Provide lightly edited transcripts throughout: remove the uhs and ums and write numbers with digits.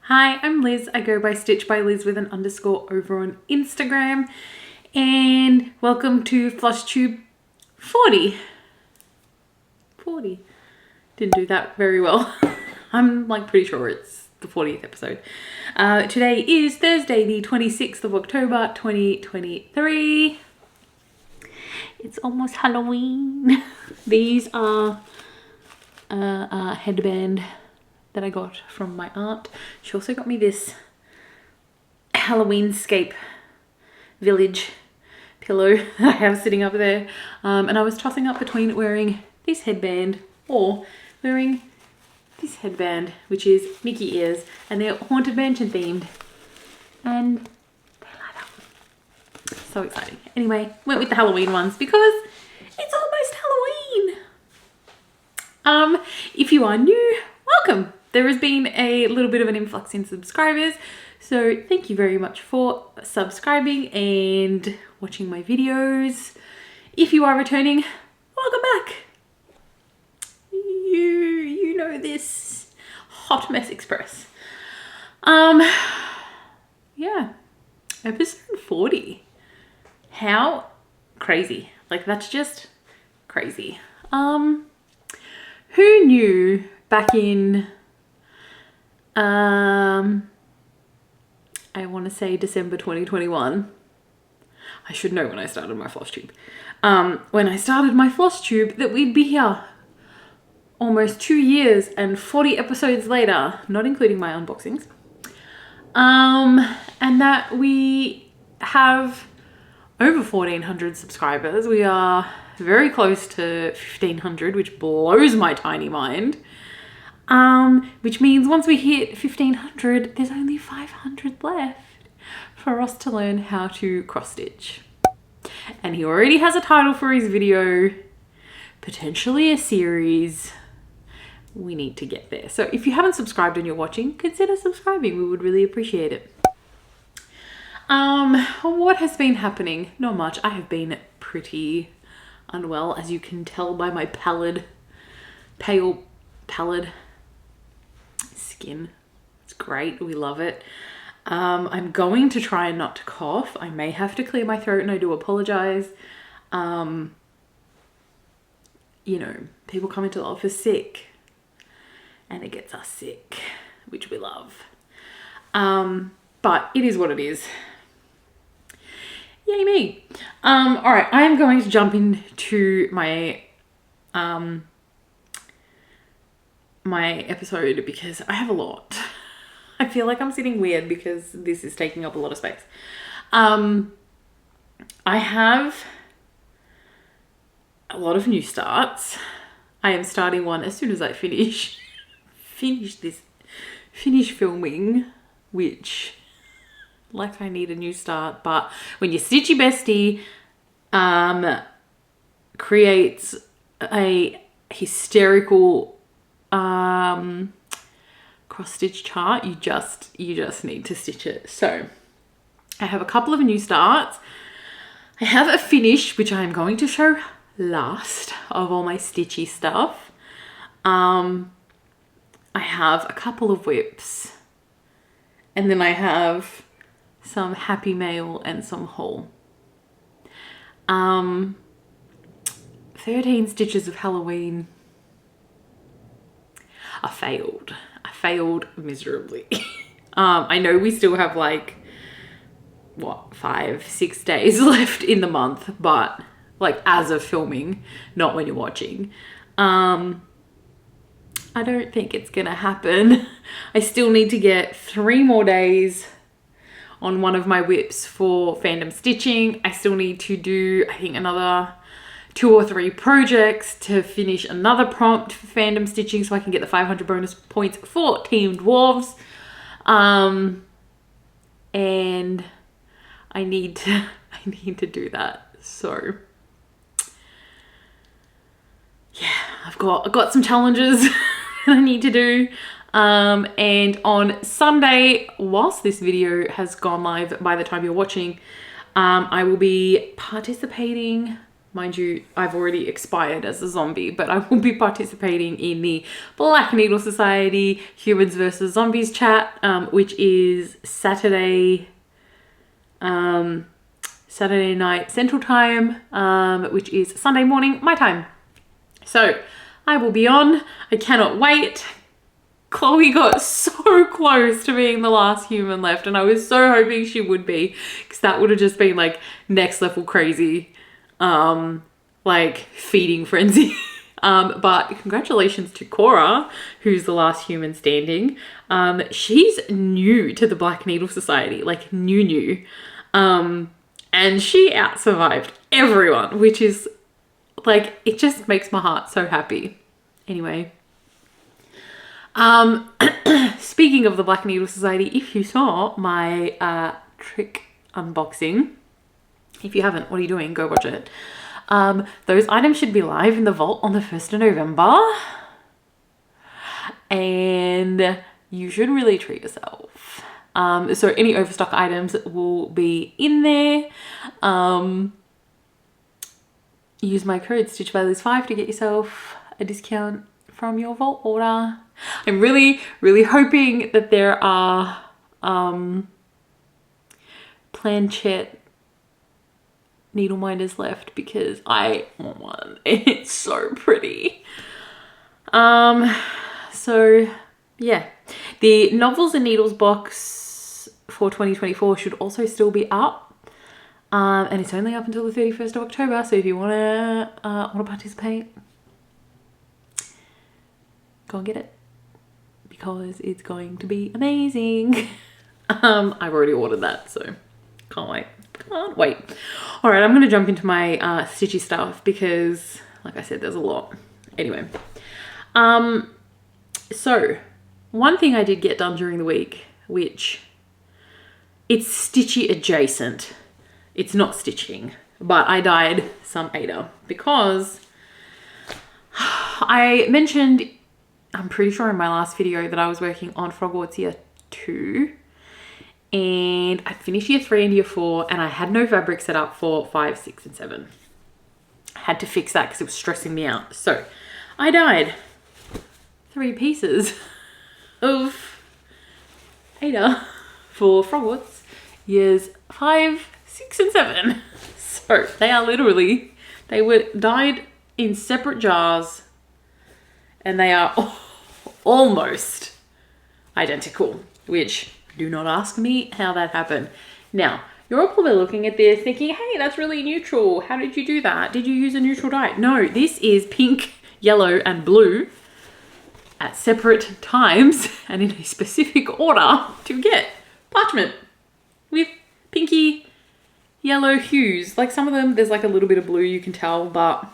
Hi, I'm Liz. I go by Stitch by Liz with an underscore over on Instagram. And welcome to Flosstube 40. 40. Didn't do that very well. I'm like pretty sure it's the 40th episode. Today is Thursday, the 26th of October, 2023. It's almost Halloween. These are a headband that I got from my aunt. She also got me this Halloweenscape village pillow that I have sitting up there. And I was tossing up between wearing this headband or wearing this headband, which is Mickey ears, and they're Haunted Mansion themed. And they light up. So exciting. Anyway, went with the Halloween ones because it's almost Halloween. If you are new, welcome. There has been a little bit of an influx in subscribers, so thank you very much for subscribing and watching my videos. If you are returning, welcome back. You know this. Hot Mess Express. Yeah, episode 40. How crazy. Like, that's just crazy. Who knew back in I want to say December 2021. I should know when I started my Flosstube. When I started my Flosstube, that we'd be here almost 2 years and 40 episodes later, not including my unboxings. And that we have over 1,400 subscribers. We are very close to 1,500, which blows my tiny mind. Which means once we hit 1,500, there's only 500 left for us to learn how to cross stitch. And he already has a title for his video, potentially a series. We need to get there. So if you haven't subscribed and you're watching, consider subscribing. We would really appreciate it. What has been happening? Not much. I have been pretty unwell, as you can tell by my pale skin. It's great. We love it. I'm going to try not to cough. I may have to clear my throat, and I do apologize. You know, people come into the office sick and it gets us sick, which we love. But it is what it is. Yay me. All right, I'm going to jump into my my episode because I have a lot. I feel like I'm sitting weird because this is taking up a lot of space. I have a lot of new starts. I am starting one as soon as I finish filming, which, like, I need a new start. But when your stitchy bestie creates a hysterical cross stitch chart, you just need to stitch it. So I have a couple of new starts. I have a finish, which I am going to show last of all my stitchy stuff. I have a couple of whips, and then I have some happy mail and some haul. 13 stitches of Halloween. I failed miserably. I know we still have like, what, 5-6 days left in the month, but like as of filming, not when you're watching. I don't think it's gonna happen. I still need to get 3 more days on one of my whips for fandom stitching. I still need to do, I think, another 2 or 3 projects to finish another prompt for fandom stitching so I can get the 500 bonus points for Team Dwarves. And I need to do that. So yeah, I've got some challenges that I need to do. And on Sunday, whilst this video has gone live by the time you're watching, I will be participating mind you, I've already expired as a zombie, but I will be participating in the Black Needle Society Humans versus Zombies chat, which is Saturday night Central Time, which is Sunday morning my time. So I will be on. I cannot wait. Chloe got so close to being the last human left, and I was so hoping she would be, because that would have just been like next level crazy, like feeding frenzy. But congratulations to Cora, who's the last human standing. She's new to the Black Needle Society, like new. And she out-survived everyone, which is like, it just makes my heart so happy. Anyway. Speaking of the Black Needle Society, if you saw my trick unboxing, if you haven't, what are you doing? Go watch it. Those items should be live in the vault on the 1st of November. And you should really treat yourself. So any overstock items will be in there. Use my code StitchByLiz5 to get yourself a discount from your vault order. I'm really, really hoping that there are planchette needle minders left, because I want one. It's so pretty. So yeah, the Novels and Needles box for 2024 should also still be up. And it's only up until the 31st of October. So if you wanna participate, go and get it, because it's going to be amazing. I've already ordered that, so can't wait. All right, I'm gonna jump into my stitchy stuff, because like I said, there's a lot. Anyway, so one thing I did get done during the week, which it's stitchy adjacent. It's not stitching, but I dyed some Ada, because I mentioned, I'm pretty sure in my last video, that I was working on Frogwarts Year 2, and I finished Year 3 and Year 4, and I had no fabric set up for 5, 6, and 7. I had to fix that because it was stressing me out. So I dyed 3 pieces of Ada for Frogwarts Years 5, 6, and 7. So they are literally, they were dyed in separate jars, and they are almost identical, which, do not ask me how that happened. Now, you're all probably looking at this thinking, hey, that's really neutral. How did you do that? Did you use a neutral dye? No, this is pink, yellow, and blue at separate times and in a specific order to get parchment with pinky yellow hues. Like some of them, there's like a little bit of blue, you can tell, but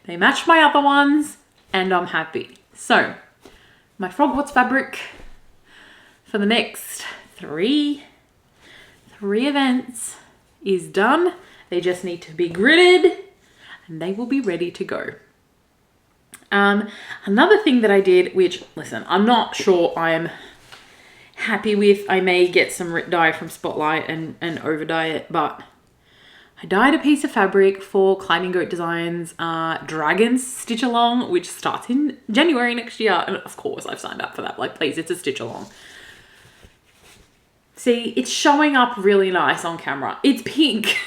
they match my other ones, and I'm happy. So my Frogwarts fabric for the next three events is done. They just need to be gridded, and they will be ready to go. Another thing that I did, which, listen, I'm not sure I'm happy with. I may get some dye from Spotlight and over dye it, but I dyed a piece of fabric for Climbing Goat Designs Dragons Stitch Along, which starts in January next year. And of course I've signed up for that. Like, please, it's a stitch along. See, it's showing up really nice on camera. It's pink.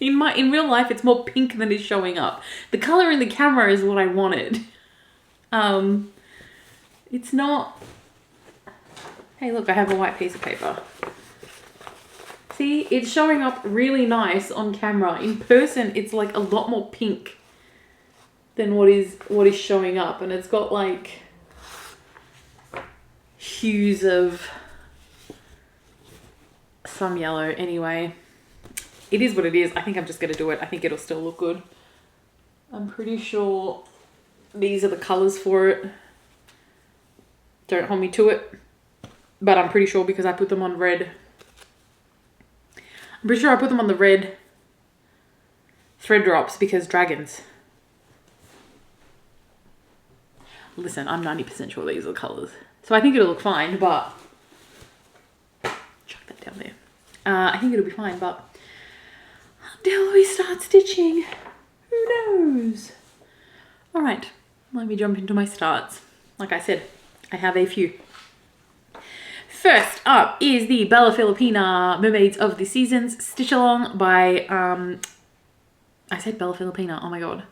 In real life, it's more pink than it's showing up. The color in the camera is what I wanted. It's not... Hey, look, I have a white piece of paper. See, it's showing up really nice on camera. In person, it's like a lot more pink than what is showing up. And it's got like hues of some yellow. Anyway, it is what it is. I think I'm just going to do it. I think it'll still look good. I'm pretty sure these are the colors for it. Don't hold me to it. But I'm pretty sure because I put them on red. I'm pretty sure I put them on the red thread drops because dragons. Listen, I'm 90% sure these are the colors. So I think it'll look fine, but... chuck that down there. I think it'll be fine, but... until we start stitching. Who knows? All right, let me jump into my starts. Like I said, I have a few. First up is the Bella Filipina Mermaids of the Seasons Stitch Along by, I said Bella Filipina, oh my god.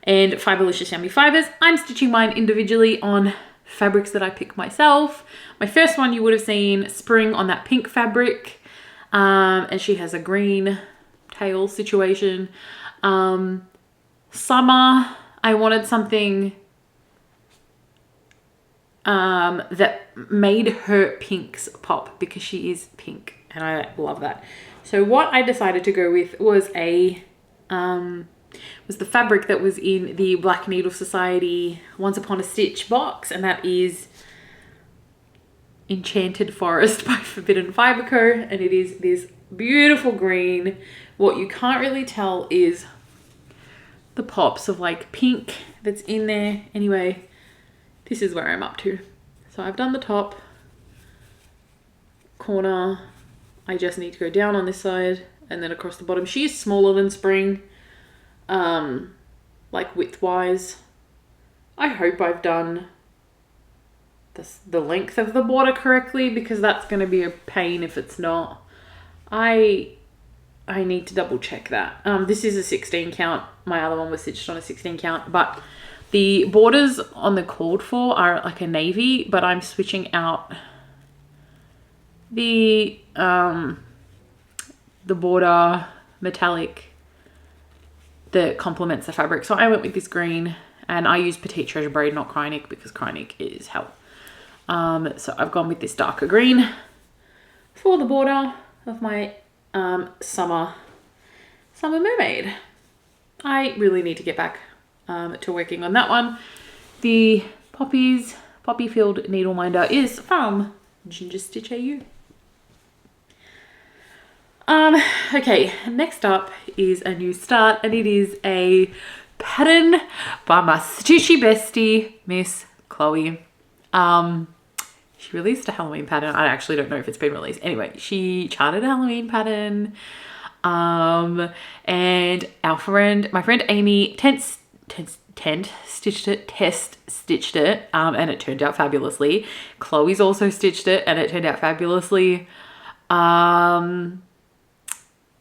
And Fiberlicious Yummy Fibers. I'm stitching mine individually on fabrics that I pick myself. My first one you would have seen Spring on that pink fabric. And she has a green tail situation. Summer, I wanted something that made her pinks pop because she is pink and I love that. So what I decided to go with was a was the fabric that was in the Black Needle Society Once Upon a Stitch box, and that is Enchanted Forest by Forbidden Fibre Co. And it is this beautiful green. What you can't really tell is the pops of like pink that's in there. Anyway, this is where I'm up to. So I've done the top corner. I just need to go down on this side and then across the bottom. She is smaller than Spring, like width-wise. I hope I've done the length of the border correctly because that's going to be a pain if it's not. I need to double check that. This is a 16 count. My other one was stitched on a 16 count, but the borders on the called for are like a navy, but I'm switching out the border metallic that complements the fabric. So I went with this green and I used Petite Treasure Braid, not Krynic, because Krynic is hell. So I've gone with this darker green for the border of my summer mermaid. I really need to get back to working on that one. The Poppy Field Needle Minder is from Ginger Stitch AU. Okay, next up is a new start, and it is a pattern by my stitchy bestie, Miss Chloe. She released a Halloween pattern. I actually don't know if it's been released. Anyway, she charted a Halloween pattern. And my friend Amy test stitched it, and it turned out fabulously. Chloe's also stitched it and it turned out fabulously.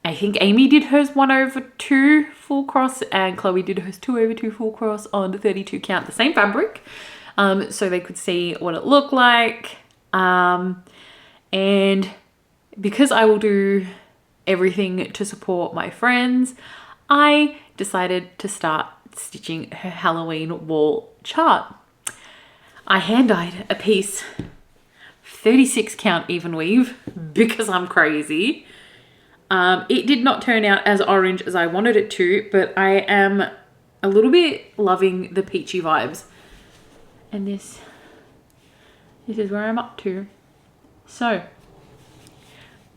I think Amy did hers 1/2 full cross and Chloe did hers 2/2 full cross on the 32 count, the same fabric. So they could see what it looked like. And because I will do everything to support my friends, I decided to start stitching her Halloween wall chart. I hand dyed a piece 36 count even weave because I'm crazy. It did not turn out as orange as I wanted it to, but I am a little bit loving the peachy vibes. And this is where I'm up to. So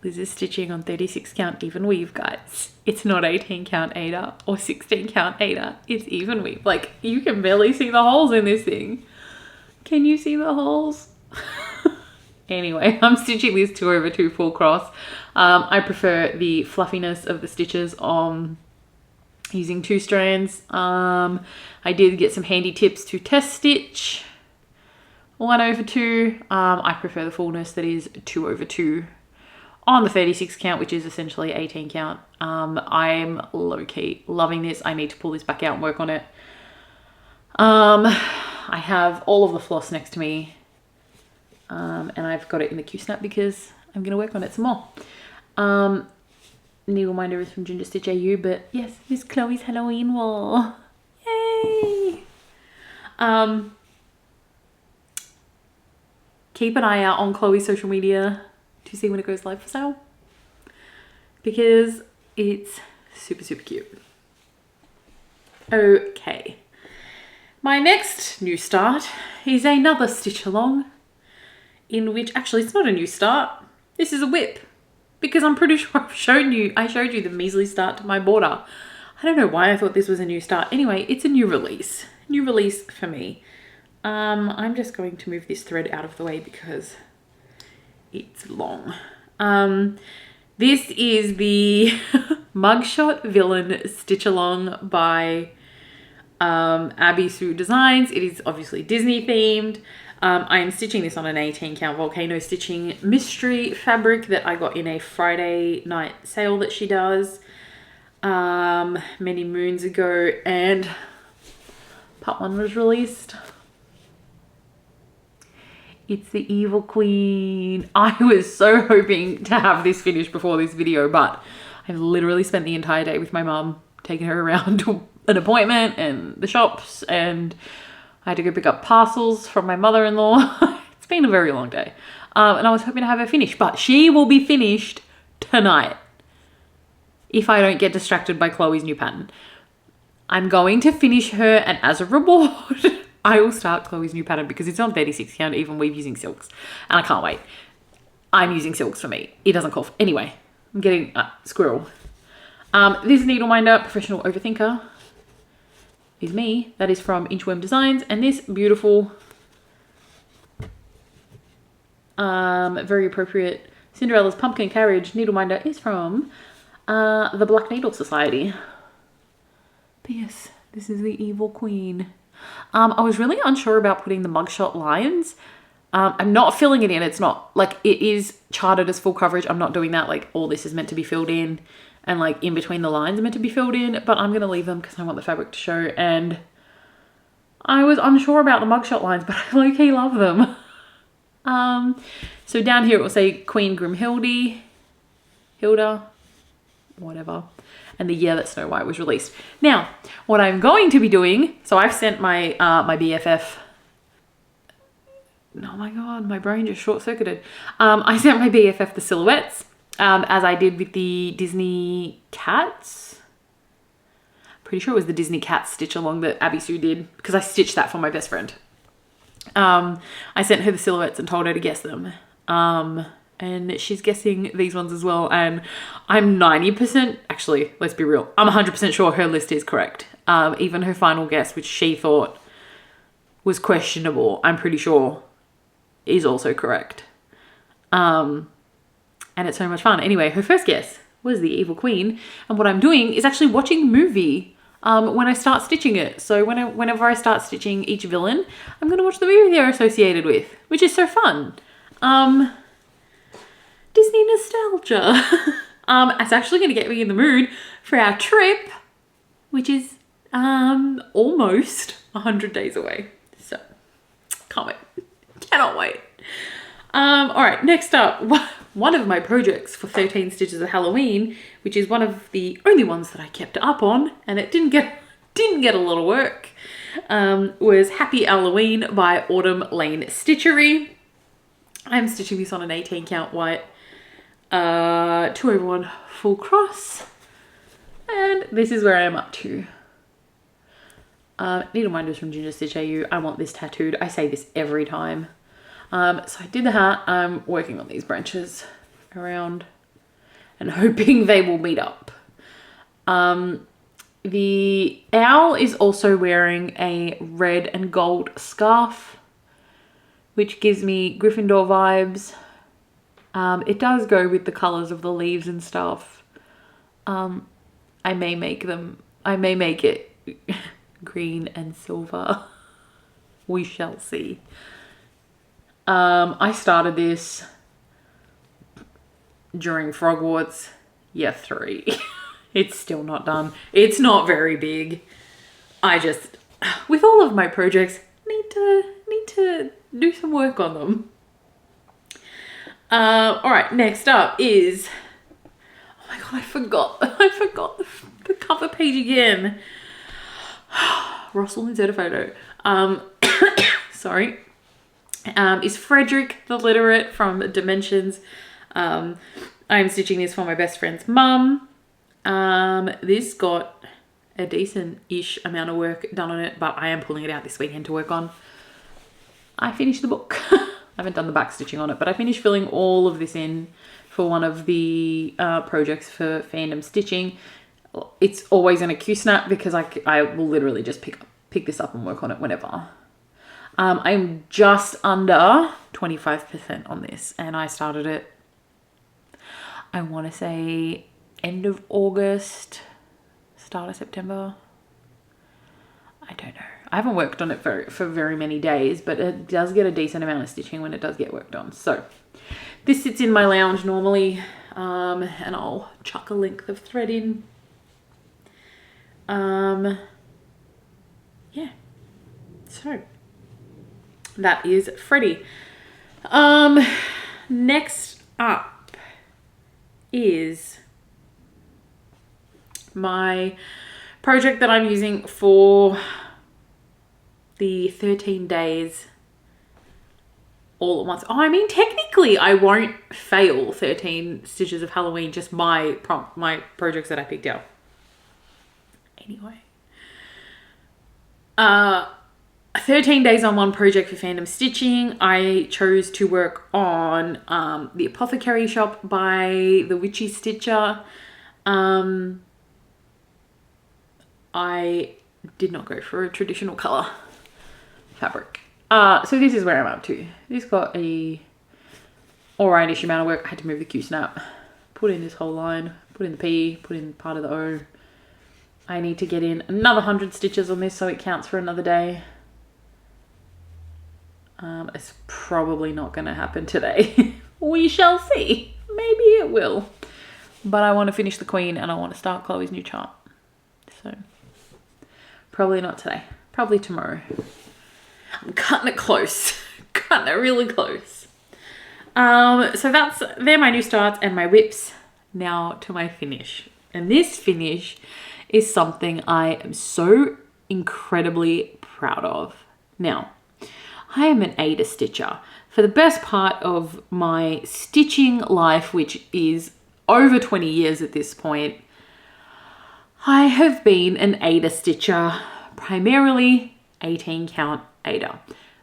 Liz is stitching on 36 count even weave, guys. It's not 18 count Ada or 16 count Ada. It's even weave. Like, you can barely see the holes in this thing. Can you see the holes? Anyway, I'm stitching this 2/2 full cross. I prefer the fluffiness of the stitches on using 2 strands. I did get some handy tips to test stitch 1/2. I prefer the fullness that is 2/2 on the 36 count, which is essentially 18 count. I'm low-key loving this. I need to pull this back out and work on it. I have all of the floss next to me, and I've got it in the Q-snap because I'm going to work on it some more. Needle Minder is from Ginger Stitch AU, but yes, Miss Chloe's Halloween wall. Yay! Keep an eye out on Chloe's social media to see when it goes live for sale because it's super, super cute. Okay. My next new start is another stitch along in which, actually it's not a new start. This is a whip because I'm pretty sure I showed you the measly start to my border. I don't know why I thought this was a new start. Anyway, it's a new release for me. I'm just going to move this thread out of the way because it's long. This is the Mugshot Villain Stitch Along by Abby Sue Designs. It is obviously Disney themed. I am stitching this on an 18 count volcano stitching mystery fabric that I got in a Friday night sale that she does many moons ago, and part 1 was released. It's the Evil Queen. I was so hoping to have this finished before this video, but I've literally spent the entire day with my mum, taking her around to an appointment and the shops, and I had to go pick up parcels from my mother-in-law. It's been a very long day. And I was hoping to have her finished, but she will be finished tonight if I don't get distracted by Chloe's new pattern. I'm going to finish her, and as a reward, I will start Chloe's new pattern because it's on 36 count, even weave using silks. And I can't wait. I'm using silks for me. It doesn't call for... Anyway, I'm getting... squirrel. This needle minder, Professional Overthinker, is me. That is from Inchworm Designs. And this beautiful, very appropriate Cinderella's Pumpkin Carriage needle minder is from the Black Needle Society. P.S. This is the Evil Queen. I was really unsure about putting the mugshot lines. I'm not filling it in. It's not like it is charted as full coverage. I'm not doing that. Like all this is meant to be filled in, and like in between the lines are meant to be filled in, but I'm going to leave them because I want the fabric to show. And I was unsure about the mugshot lines, but I low-key love them. So down here it will say Queen Grimhilda, whatever. And the year that Snow White was released. Now, what I'm going to be doing, so I've sent my my BFF. Oh my God, my brain just short-circuited. I sent my BFF the silhouettes, as I did with the Disney Cats. Pretty sure it was the Disney Cats stitch along that Abby Sue did, because I stitched that for my best friend. I sent her the silhouettes and told her to guess them. And she's guessing these ones as well. And I'm 90%, actually, let's be real, I'm 100% sure her list is correct. Even her final guess, which she thought was questionable, I'm pretty sure is also correct. And it's so much fun. Anyway, her first guess was the Evil Queen. And what I'm doing is actually watching the movie when I start stitching it. So whenever I start stitching each villain, I'm going to watch the movie they're associated with, which is so fun. Disney nostalgia. It's actually going to get me in the mood for our trip, which is almost 100 days away. So, can't wait. Cannot wait. All right, next up, one of my projects for 13 Stitches of Halloween, which is one of the only ones that I kept up on, and it didn't get a lot of work, was Happy Halloween by Autumn Lane Stitchery. I'm stitching this on an 18 count white 2/1 full cross, and this is where I am up to. Needle minders from Ginger Stitch AU. I want this tattooed. I say this every time. So I did the hat. I'm working on these branches around and hoping they will meet up. The owl is also wearing a red and gold scarf, which gives me Gryffindor vibes. It does go with the colors of the leaves and stuff. I may make it green and silver. We shall see. I started this during Frogwarts year 3. It's still not done. It's not very big. I just, with all of my projects, need to do some work on them. All right, next up is, oh my God, I forgot the cover page again. Russell insert a photo. Sorry. Is Frederick the Literate from Dimensions. I'm stitching this for my best friend's mum. This got a decent-ish amount of work done on it, but I am pulling it out this weekend to work on. I finished the book. I haven't done the back stitching on it, but I finished filling all of this in for one of the projects for fandom stitching. It's always in a Q-snap because I will literally just pick this up and work on it whenever. I'm just under 25% on this, and I started it I want to say end of August, start of September. I don't know. I haven't worked on it for very many days, but it does get a decent amount of stitching when it does get worked on. So this sits in my lounge normally, and I'll chuck a length of thread in. Yeah. So that is Freddie. Next up is my project that I'm using for the 13 days all at once. Oh, I mean, technically I won't fail 13 stitches of Halloween, just my projects that I picked out. Anyway. 13 days on one project for Fandom Stitching. I chose to work on the Apothecary Shop by the Witchy Stitcher. I did not go for a traditional colour fabric. So this is where I'm up to. This got a alrightish amount of work. I had to move the Q-snap, put in this whole line, put in the P, put in part of the O. I need to get in another 100 stitches on this so it counts for another day. It's probably not going to happen today. We shall see. Maybe it will. But I want to finish the Queen and I want to start Chloe's new chart. So probably not today. Probably tomorrow. I'm cutting it close. Cutting it really close. So they're my new starts and my whips. Now to my finish. And this finish is something I am so incredibly proud of. Now, I am an Ada stitcher. For the best part of my stitching life, which is over 20 years at this point, I have been an Ada stitcher, primarily 18 count Ada.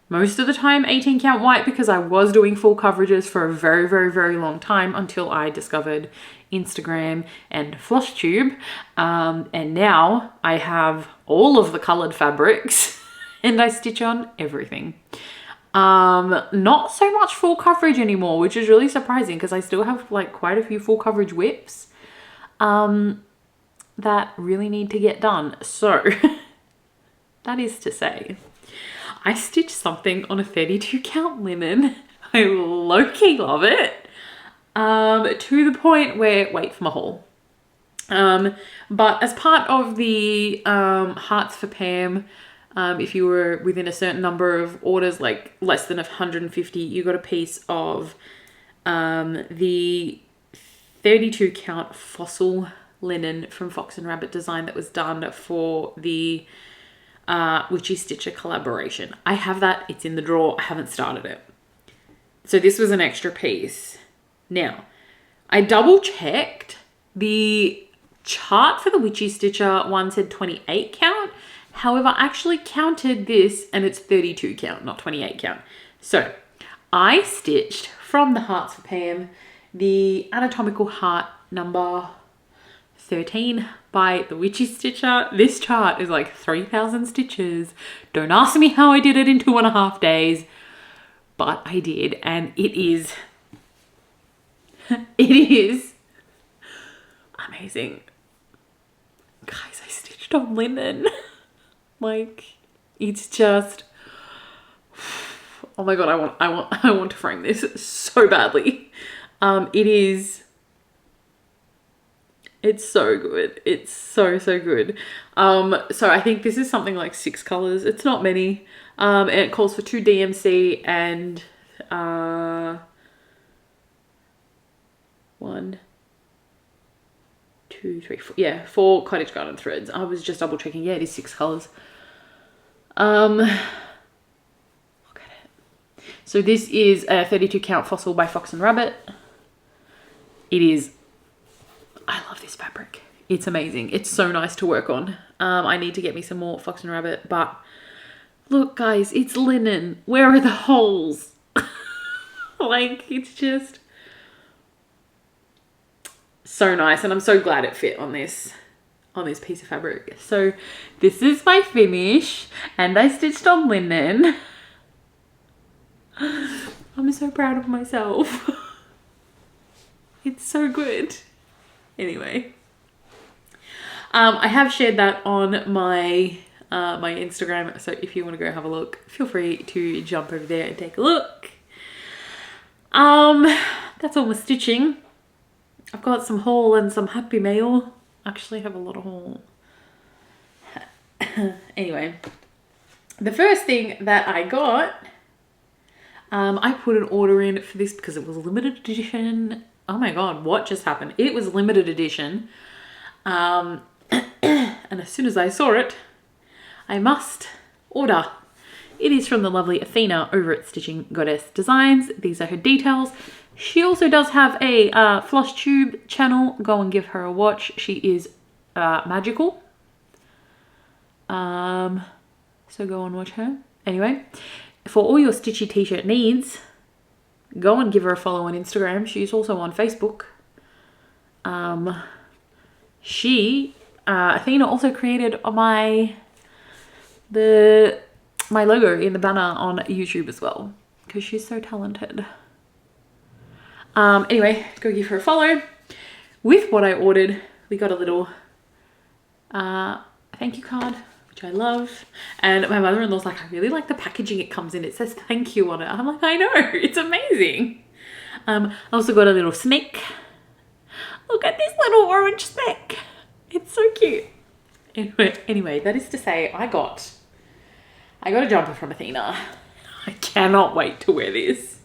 Most of the time 18 count white because I was doing full coverages for a very, very, very long time until I discovered Instagram and Flosstube. And now I have all of the colored fabrics and I stitch on everything. Not so much full coverage anymore, which is really surprising because I still have like quite a few full coverage whips that really need to get done. So that is to say, I stitched something on a 32 count linen. I low-key love it. To the point where, wait for my haul. But as part of the Hearts for Pam, if you were within a certain number of orders, like less than 150, you got a piece of the 32 count fossil linen from Fox and Rabbit Design that was done for the Witchy Stitcher collaboration. I have that. It's in the drawer. I haven't started it. So this was an extra piece. Now, I double checked. The chart for the Witchy Stitcher one said 28 count. However, I actually counted this and it's 32 count, not 28 count. So I stitched from the Hearts for Pam the Anatomical Heart number 13 by the Witchy Stitcher. This chart is like 3,000 stitches. Don't ask me how I did it in 2.5 days, but I did, and it is amazing. Guys, I stitched on linen. Like, it's just, oh my god, I want to frame this so badly. It's so good. It's so good. So I think this is something like 6 colors. It's not many. And it calls for 2 DMC and 1, 2, 3, 4. Yeah, 4 Cottage Garden threads. I was just double checking. Yeah, it is 6 colors. Look at it. So this is a 32 count fossil by Fox and Rabbit. It is, I love this fabric. It's amazing. It's so nice to work on. I need to get me some more Fox and Rabbit, but look guys, it's linen. Where are the holes? Like, it's just so nice, and I'm so glad it fit on this piece of fabric. So this is my finish, and I stitched on linen. I'm so proud of myself. It's so good. Anyway. I have shared that on my my Instagram, so if you want to go have a look, feel free to jump over there and take a look. That's all my stitching. I've got some haul and some happy mail. Actually, I have a lot of haul. Anyway, the first thing that I got, I put an order in for this because it was limited edition. Oh my god, what just happened? It was limited edition. And as soon as I saw it, I must order. It is from the lovely Athena over at Stitching Goddess Designs. These are her details. She also does have a Flosstube channel. Go and give her a watch. She is magical. So go and watch her. Anyway, for all your stitchy t-shirt needs, go and give her a follow on Instagram. She's also on Facebook. Athena also created my logo in the banner on YouTube as well, because she's so talented. Anyway, go give her a follow. With what I ordered, we got a little thank you card, which I love. And my mother-in-law's like, I really like the packaging it comes in. It says thank you on it. I'm like, I know, it's amazing. I also got a little snake. Look at this little orange snake. It's so cute. Anyway, that is to say, I got a jumper from Athena. I cannot wait to wear this.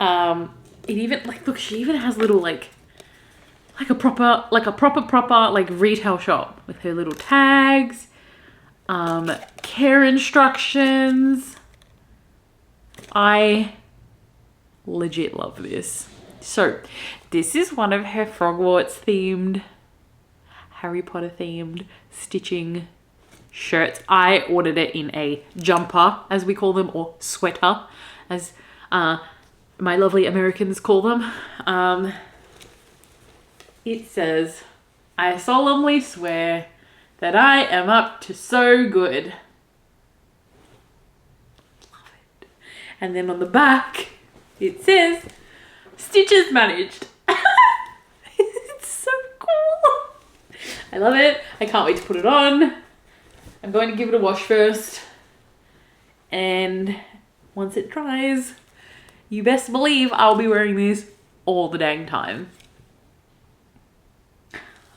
It even, like, look, she even has little, like a proper like retail shop with her little tags, care instructions. I legit love this. So this is one of her Frogwarts themed, Harry Potter themed stitching shirts. I ordered it in a jumper, as we call them, or sweater, as my lovely Americans call them. It says, I solemnly swear that I am up to so good. Love it. And then on the back, it says, stitches managed. It's so cool. I love it. I can't wait to put it on. I'm going to give it a wash first. And once it dries, you best believe I'll be wearing this all the dang time.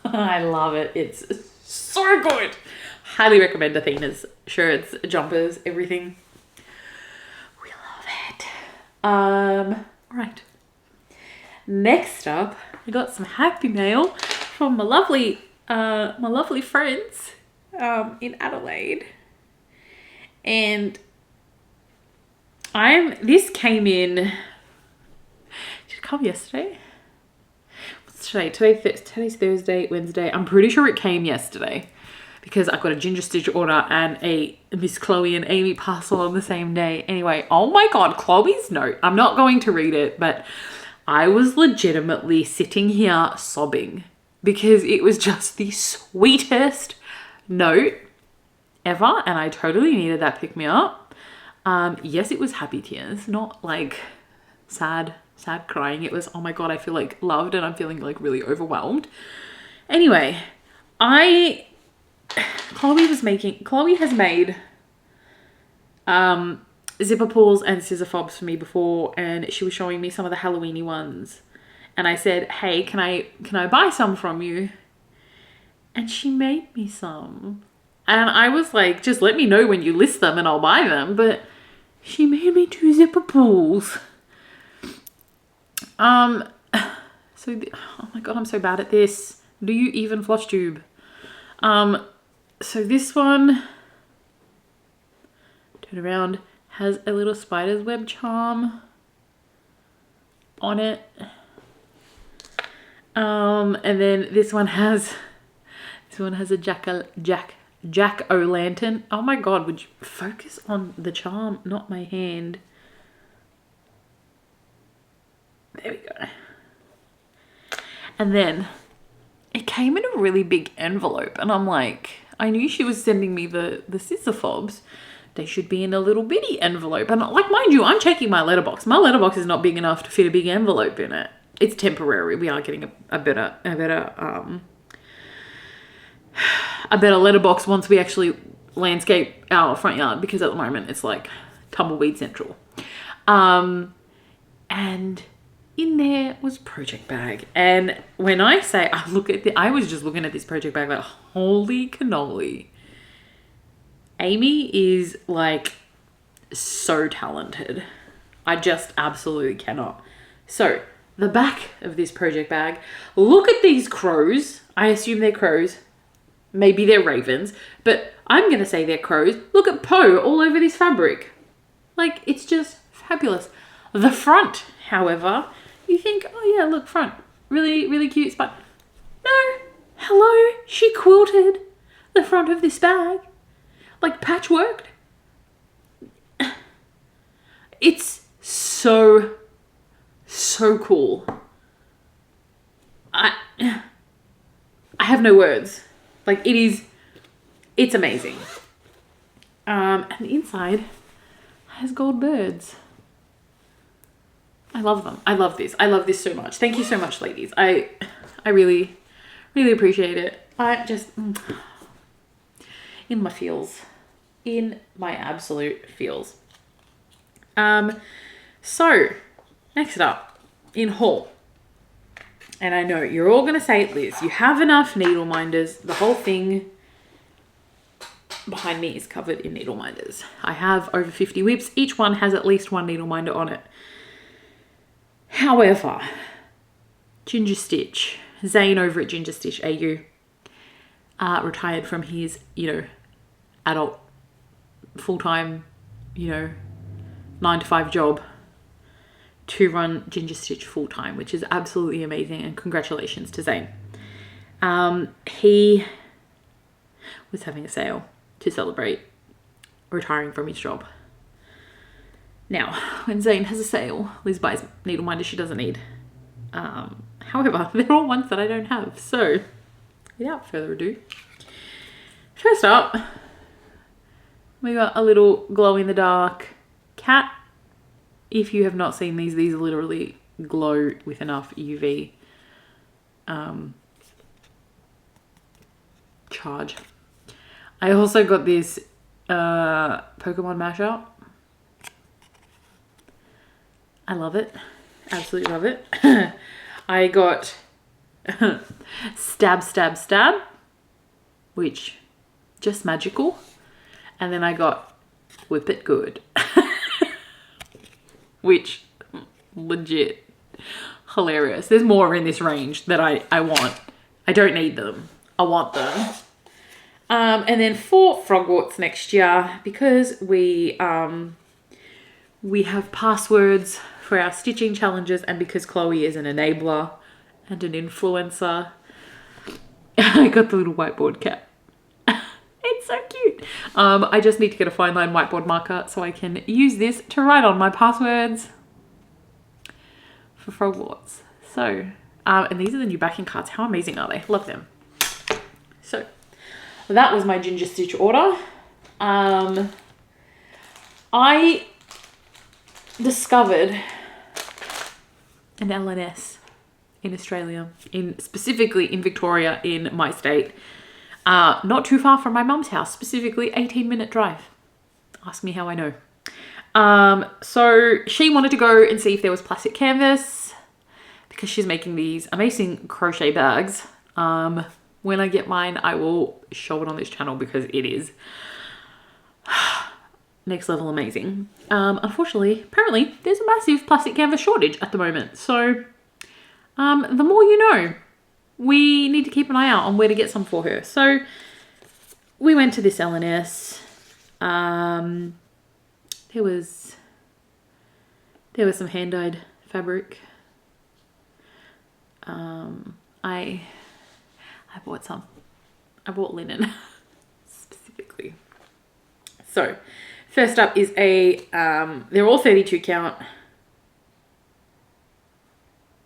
I love it. It's so good. Highly recommend Athena's shirts, jumpers, everything. We love it. All right. Next up, I got some happy mail from my lovely friends in Adelaide, and this came in. Did it come yesterday? Today's Thursday, Wednesday. I'm pretty sure it came yesterday because I got a Ginger Stitch order and a Miss Chloe and Amy parcel on the same day. Anyway, oh my god, Chloe's note. I'm not going to read it, but I was legitimately sitting here sobbing because it was just the sweetest note ever, and I totally needed that pick me up. Yes, it was happy tears, not like sad crying. It was, oh my god, I feel like loved and I'm feeling like really overwhelmed. Anyway, Chloe has made zipper pulls and scissor fobs for me before, and she was showing me some of the Halloweeny ones, and I said, hey, can I buy some from you? And she made me some, and I was like, just let me know when you list them and I'll buy them. But she made me 2 zipper pulls. Oh my god, I'm so bad at this. Do you even Flosstube? So this one, turn around, has a little spider's web charm on it. And then this one has a jack-o'-lantern. Oh my god, would you focus on the charm, not my hand? There we go. And then it came in a really big envelope, and I'm like, I knew she was sending me the scissor fobs. They should be in a little bitty envelope. And like, mind you, I'm checking my letterbox. My letterbox is not big enough to fit a big envelope in it. it's temporary. We are getting a better letterbox once we actually landscape our front yard, because at the moment it's like tumbleweed central. And in there was project bag. And when I say I was just looking at this project bag like, holy cannoli. Amy is like so talented. I just absolutely cannot. So the back of this project bag, look at these crows. I assume they're crows. Maybe they're ravens, but I'm going to say they're crows. Look at Poe all over this fabric. Like, it's just fabulous. The front, however, you think, oh yeah, look, front. Really, really cute spot. No. Hello. She quilted the front of this bag. Like, patchworked. It's so cool. I have no words. Like, it's amazing. And the inside has gold birds. I love them. I love this. I love this so much. Thank you so much, ladies. I really, really appreciate it. I just, in my feels. In my absolute feels. So, next up, in haul. And I know you're all going to say it, Liz. You have enough needle minders. The whole thing behind me is covered in needle minders. I have over 50 whips. Each one has at least one needle minder on it. However, Ginger Stitch, Zane over at Ginger Stitch AU, retired from his, adult, full-time, 9-to-5 job to run Ginger Stitch full-time, which is absolutely amazing, and congratulations to Zane. He was having a sale to celebrate retiring from his job. Now, when Zane has a sale, Liz buys needle minders she doesn't need. However, they're all ones that I don't have. So, without further ado, first up, we got a little glow-in-the-dark cat. If you have not seen these literally glow with enough UV charge. I also got this Pokemon mashup. I love it. Absolutely love it. I got Stab, Stab, Stab, which just magical. And then I got Whip It Good, which legit hilarious. There's more in this range that I want. I don't need them. I want them. And then for Frogwarts next year, because we have passwords for our stitching challenges, and because Chloe is an enabler and an influencer, I got the little whiteboard cat. It's so cute. I just need to get a fine line whiteboard marker so I can use this to write on my passwords for Frogwarts. So, and these are the new backing cards. How amazing are they? Love them. So, that was my Ginger Stitch order. I discovered an LNS in Australia, specifically in Victoria, in my state. Not too far from my mum's house, specifically 18-minute drive. Ask me how I know. So she wanted to go and see if there was plastic canvas because she's making these amazing crochet bags. When I get mine, I will show it on this channel because it is next level amazing. Unfortunately, apparently there's a massive plastic canvas shortage at the moment. So the more you know. We need to keep an eye out on where to get some for her. So we went to this LNS. There was some hand-dyed fabric. I bought some. I bought linen specifically. So first up is they're all 32 count.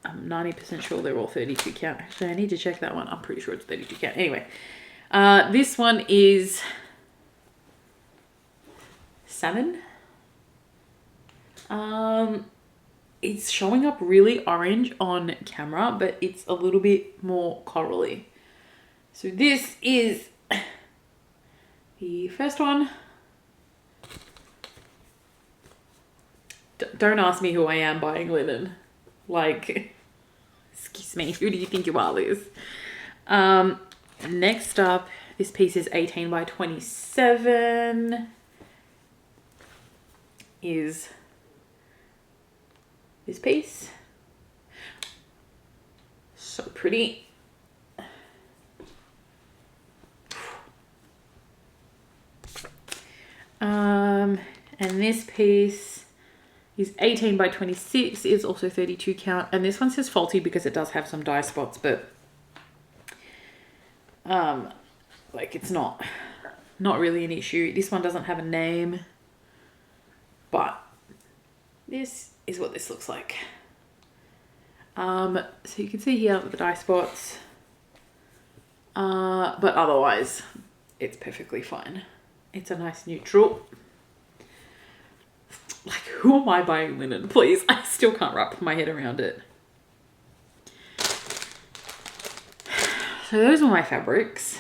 I'm 90% sure they're all 32 count. Actually, I need to check that one. I'm pretty sure it's 32 count. Anyway, this one is salmon. it's showing up really orange on camera, but it's a little bit more corally. So this is the first one. Don't ask me who I am buying linen. Like, excuse me, who do you think you are, Liz? Next up, this piece is 18 by 27. Is this piece. So pretty. And this piece is 18 by 26, is also 32 count. And this one says faulty because it does have some dye spots, but like it's not really an issue. This one doesn't have a name, but this is what this looks like. So you can see here the dye spots, but otherwise it's perfectly fine. It's a nice neutral. Like, who am I buying linen, please? I still can't wrap my head around it. So those were my fabrics.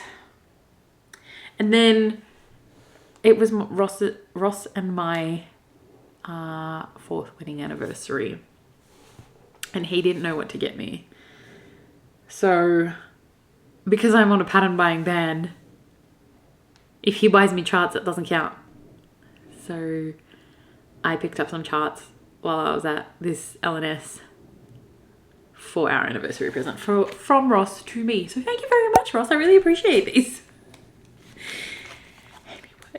And then it was Ross and my 4th wedding anniversary. And he didn't know what to get me. So, because I'm on a pattern buying ban, if he buys me charts, it doesn't count. So I picked up some charts while I was at this LNS for our anniversary present from Ross to me. So thank you very much, Ross. I really appreciate these.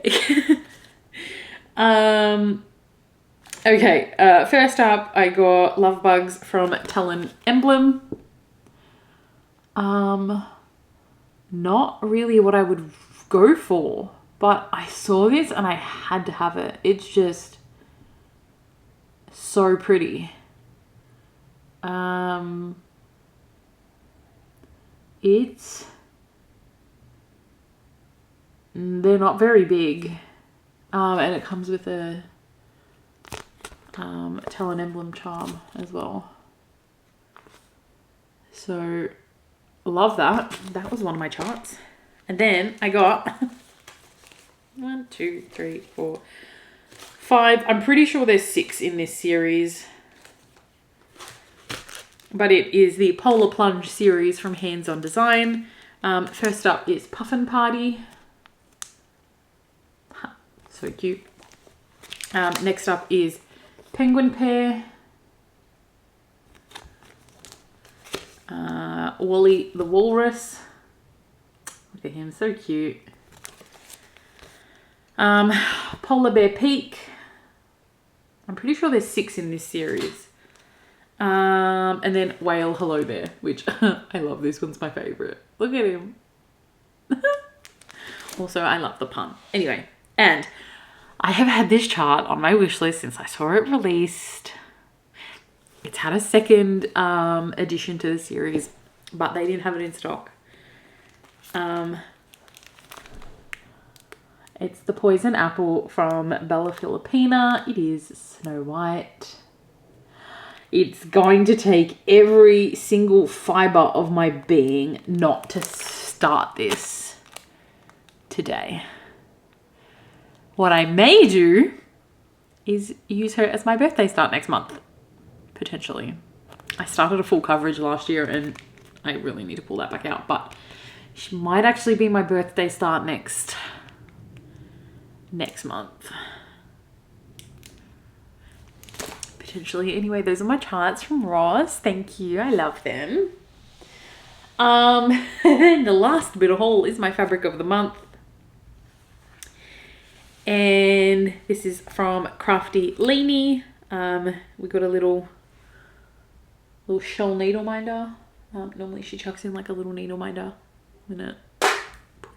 Anyway. Okay, first up, I got Love Bugs from Talon Emblem. Not really what I would go for, but I saw this and I had to have it. It's just so pretty. They're not very big, and it comes with a Talon Emblem charm as well. So love that. That was one of my charts. And then I got 1, 2, 3, 4, 5. I'm pretty sure there's 6 in this series, but it is the Polar Plunge series from Hands On Design. First up is Puffin Party. So cute. Next up is Penguin Pair. Wally the Walrus. Look at him, so cute. Polar Bear Peak. I'm pretty sure there's 6 in this series. And then Whale Hello Bear, which I love. This one's my favorite. Look at him. Also, I love the pun. Anyway, and I have had this chart on my wish list since I saw it released. It's had a second addition to the series, but they didn't have it in stock. It's the Poison Apple from Bella Filipina. It is Snow White. It's going to take every single fiber of my being not to start this today. What I may do is use her as my birthday start next month, potentially. I started a full coverage last year and I really need to pull that back out, but she might actually be my birthday start next month. Potentially. Anyway, those are my charts from Ross. Thank you. I love them. And the last bit of haul is my fabric of the month. And this is from Crafty Leanie. We got a little shawl needle minder. Normally she chucks in like a little needle minder. I'm gonna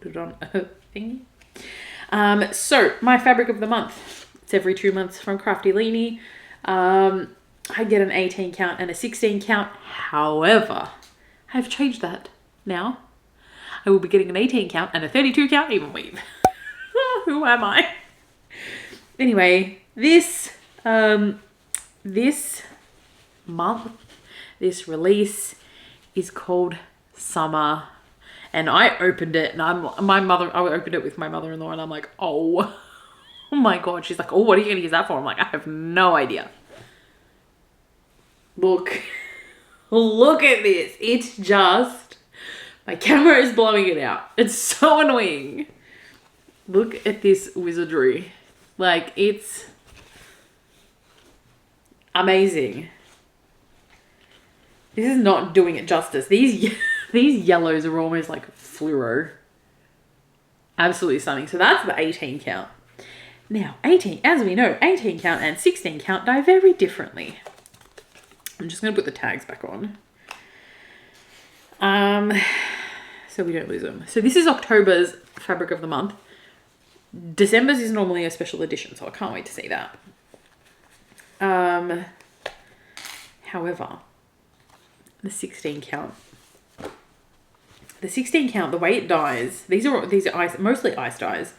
put it on a thingy. So my fabric of the month. It's every 2 months from Crafty Leanie. I get an 18 count and a 16 count. However, I've changed that now. I will be getting an 18 count and a 32 count even weave. Who am I? Anyway, this month. This release is called Summer. And I opened it and I opened it with my mother-in-law and I'm like, oh my God. She's like, oh, what are you going to use that for? I'm like, I have no idea. Look, look at this. It's just, my camera is blowing it out. It's so annoying. Look at this wizardry. Like, it's amazing. This is not doing it justice. These yellows are almost like fluoro. Absolutely stunning. So that's the 18 count. Now, as we know, 18 count and 16 count dye very differently. I'm just going to put the tags back on. So we don't lose them. So this is October's fabric of the month. December's is normally a special edition, so I can't wait to see that. However, the 16 count. The 16 count, the way it dyes, these are ice, mostly ice dyes.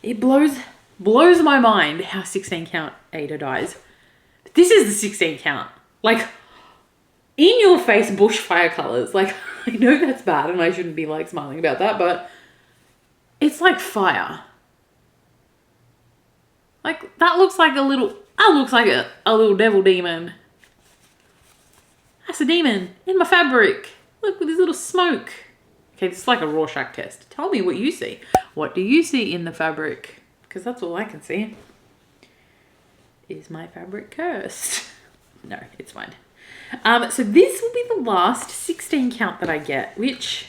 It blows my mind how 16 count Aida dyes. But this is the 16 count. Like, in your face bushfire colors. Like, I know that's bad and I shouldn't be like smiling about that, but it's like fire. Like, that looks like a little devil demon. That's a demon in my fabric. Look with this little smoke. Okay, this is like a Rorschach test. Tell me what you see. What do you see in the fabric? Because that's all I can see. Is my fabric cursed? No, it's fine. So this will be the last 16 count that I get, which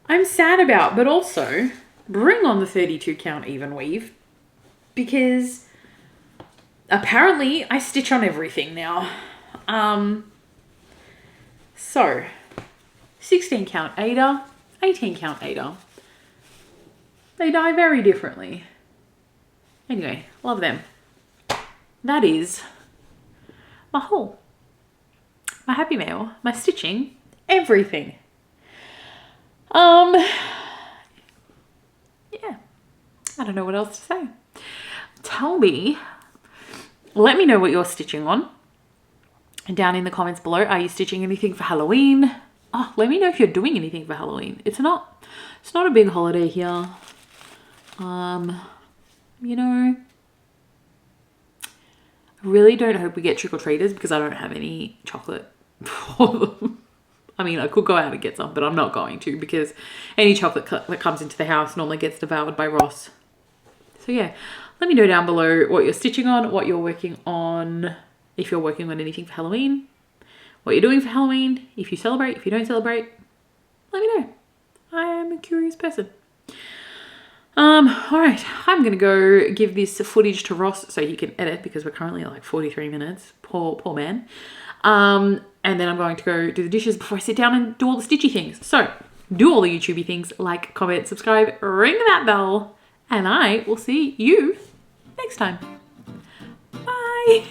I'm sad about, but also bring on the 32 count even weave because apparently I stitch on everything now. So 16 count Aida, 18 count Aida. They dye very differently. Anyway, love them. That is my haul, my happy mail, my stitching, everything. Yeah, I don't know what else to say. Tell me, let me know what you're stitching on down in the comments below. Are you stitching anything for Halloween? Oh, let me know if you're doing anything for Halloween. It's not a big holiday here. You know, I really don't hope we get trick-or-treaters because I don't have any chocolate for them. I mean, I could go out and get some, but I'm not going to because any chocolate that comes into the house normally gets devoured by Ross. So yeah, let me know down below what you're stitching on, what you're working on, if you're working on anything for Halloween, what you're doing for Halloween, if you celebrate, if you don't celebrate, let me know. I am a curious person. All right, I'm going to go give this footage to Ross so he can edit because we're currently at like 43 minutes. Poor man. And then I'm going to go do the dishes before I sit down and do all the stitchy things. So do all the YouTubey things, like, comment, subscribe, ring that bell, and I will see you next time. Bye.